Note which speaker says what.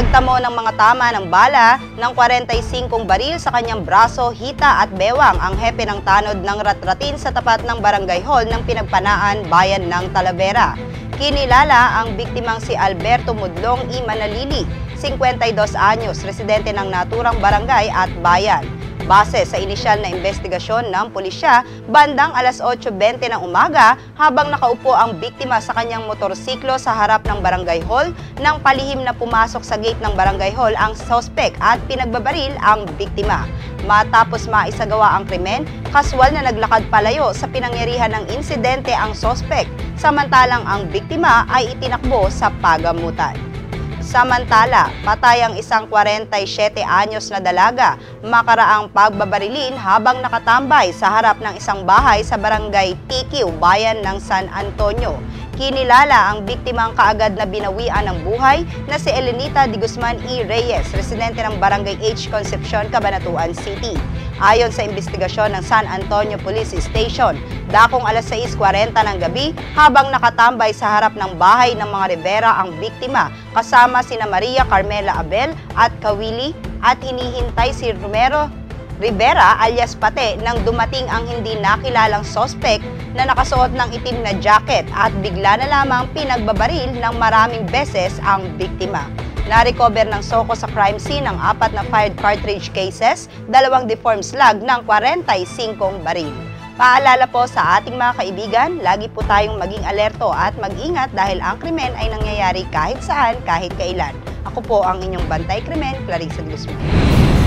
Speaker 1: Nagtamo ng mga tama ng bala ng 45 baril sa kanyang braso, hita at bewang ang hepe ng tanod ng Ratratin sa tapat ng Barangay Hall ng Pinagpanaan, Bayan ng Talavera. Kinilala ang biktimang si Alberto Mudlong I. Manalili, 52 anyos, residente ng naturang barangay at bayan. Base sa inisyal na investigasyon ng pulisya, bandang alas 8:20 ng umaga habang nakaupo ang biktima sa kanyang motorsiklo sa harap ng Barangay Hall, nang palihim na pumasok sa gate ng Barangay Hall ang sospek at pinagbabaril ang biktima. Matapos maisagawa ang krimen, kaswal na naglakad palayo sa pinangyarihan ng insidente ang sospek, samantalang ang biktima ay itinakbo sa pagamutan. Samantala, patay ang isang 47 anyos na dalaga makaraang pagbabarilin habang nakatambay sa harap ng isang bahay sa Barangay Tikiw, Bayan ng San Antonio. Kinilala ang biktimang kaagad na binawian ng buhay na si Elenita de Guzman E. Reyes, residente ng Barangay H. Concepcion, Cabanatuan City. Ayon sa investigasyon ng San Antonio Police Station, dakong alas 6:40 ng gabi habang nakatambay sa harap ng bahay ng mga Rivera ang biktima kasama sina Maria Carmela Abel at Kawili at hinihintay si Romero Rivera alias Pate nang dumating ang hindi nakilalang sospek na nakasuot ng itim na jacket at bigla na lamang pinagbabaril ng maraming beses ang biktima. Na-recover ng SOCO sa crime scene ang 4 na fired cartridge cases, 2 deformed slug ng 45 baril. Paalala po sa ating mga kaibigan, lagi po tayong maging alerto at mag-ingat dahil ang krimen ay nangyayari kahit saan, kahit kailan. Ako po ang inyong bantay krimen, Clarissa de Guzman.